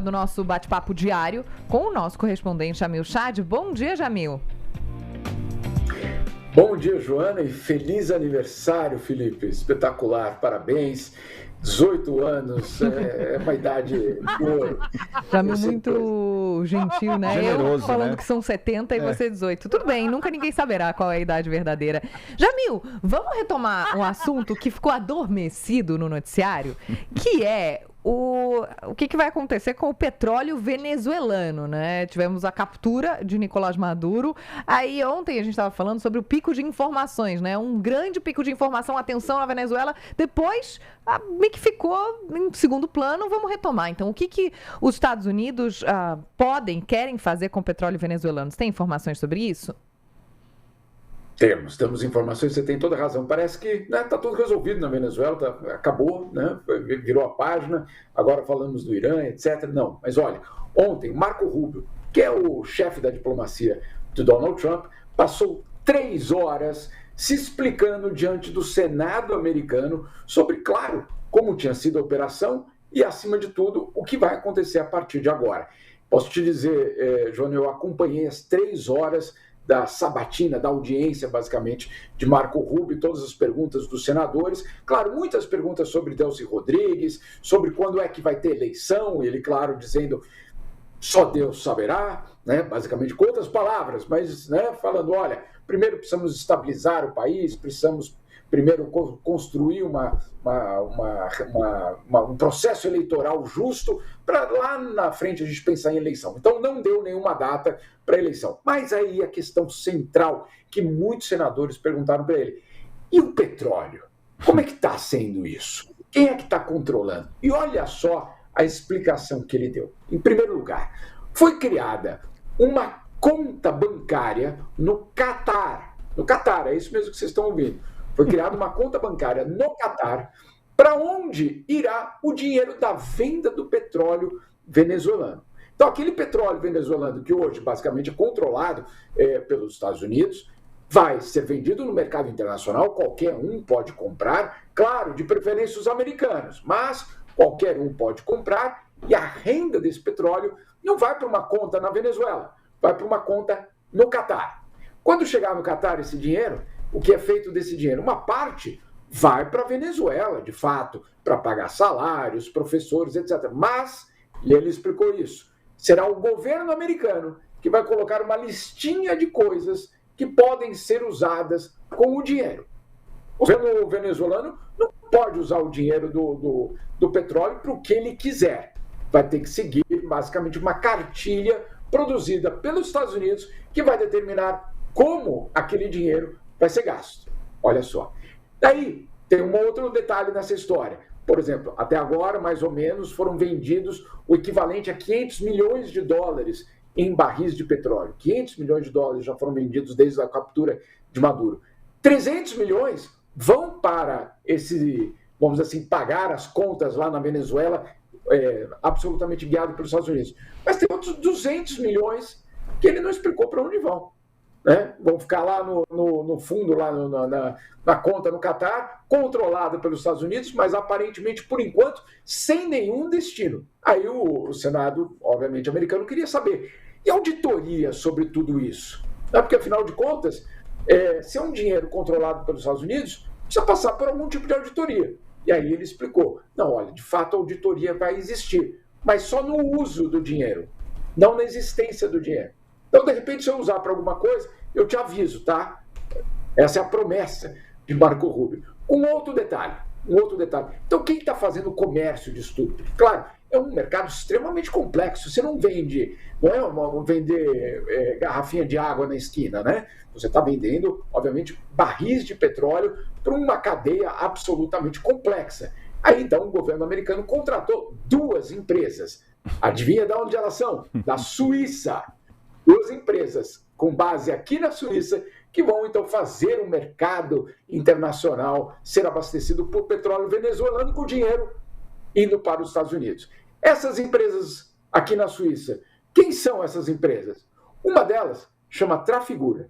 do nosso bate-papo diário com o nosso correspondente Jamil Chad. Bom dia, Jamil. Bom dia, Joana, e feliz aniversário, Felipe. Espetacular, parabéns. 18 anos, é uma idade boa. Jamil muito gentil, né? Generoso, eu falando, né? Que são 70 e você 18. Tudo bem, nunca ninguém saberá qual é a idade verdadeira. Jamil, vamos retomar um assunto que ficou adormecido no noticiário, que é o que vai acontecer com o petróleo venezuelano, né? Tivemos a captura de Nicolás Maduro. Aí ontem a gente estava falando sobre o pico de informações, né? Um grande pico de informação, atenção na Venezuela. Depois, meio que ficou em segundo plano. Vamos retomar. Então, o que os Estados Unidos querem fazer com o petróleo venezuelano? Você tem informações sobre isso? Temos informações, você tem toda a razão. Parece que está tudo resolvido na Venezuela, acabou, né? Virou a página, agora falamos do Irã, etc. Não, mas olha, ontem Marco Rubio, que é o chefe da diplomacia do Donald Trump, passou 3 horas se explicando diante do Senado americano sobre, claro, como tinha sido a operação e, acima de tudo, o que vai acontecer a partir de agora. Posso te dizer, João, eu acompanhei as 3 horas da sabatina, da audiência, basicamente, de Marco Rubio, todas as perguntas dos senadores. Claro, muitas perguntas sobre Delcy Rodrigues, sobre quando é que vai ter eleição, ele, claro, dizendo só Deus saberá, né? Basicamente com outras palavras, mas, né, falando, olha, primeiro precisamos estabilizar o país, precisamos primeiro construir um processo eleitoral justo para lá na frente a gente pensar em eleição. Então não deu nenhuma data para a eleição. Mas aí a questão central que muitos senadores perguntaram para ele: e o petróleo? Como é que está sendo isso? Quem é que está controlando? E olha só a explicação que ele deu. Em primeiro lugar, foi criada uma conta bancária no Catar. No Catar, é isso mesmo que vocês estão ouvindo. Foi criada uma conta bancária no Catar, para onde irá o dinheiro da venda do petróleo venezuelano. Então, aquele petróleo venezuelano que hoje basicamente é controlado pelos Estados Unidos, vai ser vendido no mercado internacional, qualquer um pode comprar, claro, de preferência os americanos, mas qualquer um pode comprar, e a renda desse petróleo não vai para uma conta na Venezuela, vai para uma conta no Catar. Quando chegar no Catar esse dinheiro, o que é feito desse dinheiro? Uma parte vai para a Venezuela, de fato, para pagar salários, professores, etc. Mas, e ele explicou isso, será o governo americano que vai colocar uma listinha de coisas que podem ser usadas com o dinheiro. O governo venezuelano não pode usar o dinheiro do petróleo para o que ele quiser. Vai ter que seguir, basicamente, uma cartilha produzida pelos Estados Unidos que vai determinar como aquele dinheiro vai ser gasto. Olha só. Daí, tem um outro detalhe nessa história. Por exemplo, até agora, mais ou menos, foram vendidos o equivalente a 500 milhões de dólares em barris de petróleo. 500 milhões de dólares já foram vendidos desde a captura de Maduro. 300 milhões vão para vamos dizer assim, pagar as contas lá na Venezuela, absolutamente guiado pelos Estados Unidos. Mas tem outros 200 milhões que ele não explicou para onde vão. Né? Vão ficar lá no fundo, lá na conta no Catar, controlada pelos Estados Unidos, mas aparentemente, por enquanto, sem nenhum destino. Aí o Senado, obviamente, americano, queria saber. E auditoria sobre tudo isso? Porque, afinal de contas, se é um dinheiro controlado pelos Estados Unidos, precisa passar por algum tipo de auditoria. E aí ele explicou: não, olha, de fato a auditoria vai existir, mas só no uso do dinheiro, não na existência do dinheiro. Então, de repente, se eu usar para alguma coisa, eu te aviso, tá? Essa é a promessa de Marco Rubio. Um outro detalhe. Então, quem está fazendo comércio disso tudo? Claro, é um mercado extremamente complexo. Você não vende, não é vender garrafinha de água na esquina, né? Você está vendendo, obviamente, barris de petróleo para uma cadeia absolutamente complexa. Aí, então, o governo americano contratou 2 empresas. Adivinha de onde elas são? Da Suíça. 2 empresas com base aqui na Suíça que vão, então, fazer o mercado internacional ser abastecido por petróleo venezuelano com dinheiro indo para os Estados Unidos. Essas empresas aqui na Suíça, quem são essas empresas? Uma delas chama Trafigura.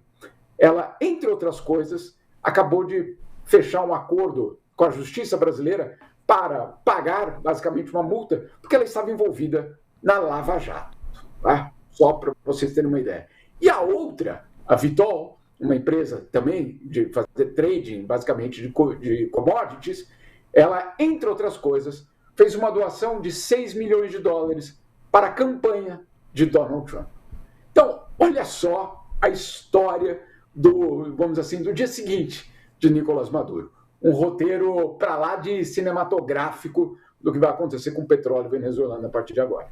Ela, entre outras coisas, acabou de fechar um acordo com a Justiça brasileira para pagar, basicamente, uma multa, porque ela estava envolvida na Lava Jato. Tá? Só para vocês terem uma ideia. E a outra, a Vitol, uma empresa também de fazer trading, basicamente, de commodities, ela, entre outras coisas, fez uma doação de 6 milhões de dólares para a campanha de Donald Trump. Então, olha só a história vamos dizer assim, do dia seguinte de Nicolás Maduro. Um roteiro para lá de cinematográfico do que vai acontecer com o petróleo venezuelano a partir de agora.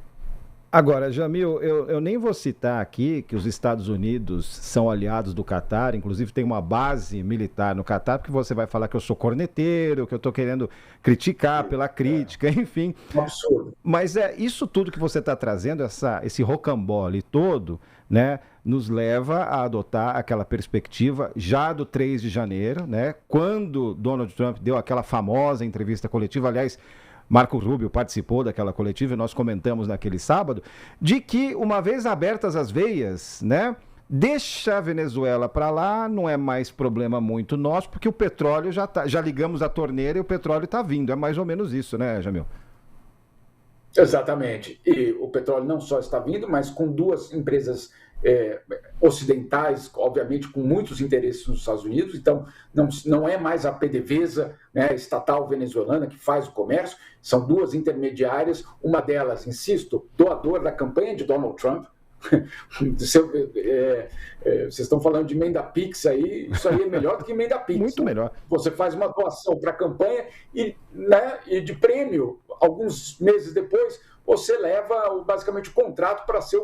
Agora, Jamil, eu nem vou citar aqui que os Estados Unidos são aliados do Catar, inclusive tem uma base militar no Catar, porque você vai falar que eu sou corneteiro, que eu estou querendo criticar pela crítica, enfim. Um absurdo. Mas isso tudo que você está trazendo, esse rocambole todo, né, nos leva a adotar aquela perspectiva já do 3 de janeiro, né, quando Donald Trump deu aquela famosa entrevista coletiva, aliás, Marco Rubio participou daquela coletiva e nós comentamos naquele sábado, de que uma vez abertas as veias, né, deixa a Venezuela para lá, não é mais problema muito nosso, porque o petróleo já ligamos a torneira e o petróleo está vindo. É mais ou menos isso, né, Jamil? Exatamente. E o petróleo não só está vindo, mas com duas empresas ocidentais, obviamente com muitos interesses nos Estados Unidos, então não é mais a PDVSA, né, estatal venezuelana, que faz o comércio, são duas intermediárias, uma delas, insisto, doadora da campanha de Donald Trump. Vocês estão falando de emenda Pix aí, isso aí é melhor do que emenda Pix. Muito melhor. Você faz uma doação para a campanha e de prêmio, alguns meses depois, você leva basicamente o contrato para ser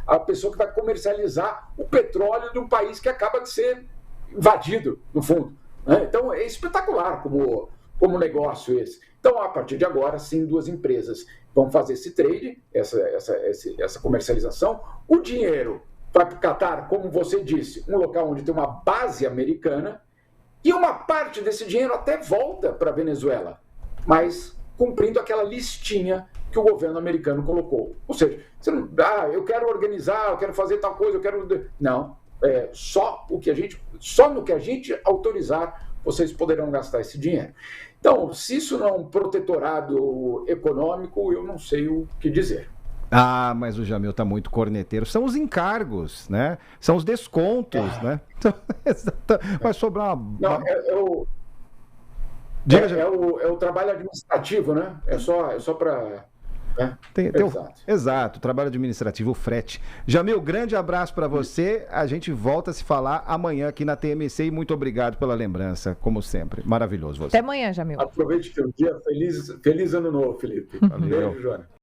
a pessoa que vai comercializar o petróleo de um país que acaba de ser invadido, no fundo. Né? Então é espetacular como negócio esse. Então, a partir de agora, sim, duas empresas vão fazer esse trade, essa comercialização. O dinheiro vai para o Catar, como você disse, um local onde tem uma base americana, e uma parte desse dinheiro até volta para a Venezuela, mas cumprindo aquela listinha que o governo americano colocou. Ou seja, você não, eu quero organizar, eu quero fazer tal coisa, eu quero... Não, só no que a gente autorizar, vocês poderão gastar esse dinheiro. Então, se isso não é um protetorado econômico, eu não sei o que dizer. Ah, mas o Jamil está muito corneteiro. São os encargos, né? São os descontos, né? Então, vai sobrar uma... Não, é o trabalho administrativo, né? É só para... Exato, trabalho administrativo, o frete. Jamil, grande abraço para você. A gente volta a se falar amanhã aqui na TMC e muito obrigado pela lembrança, como sempre. Maravilhoso você. Até amanhã, Jamil. Aproveite o dia. Feliz ano novo, Felipe. Valeu. Beijo, Joana.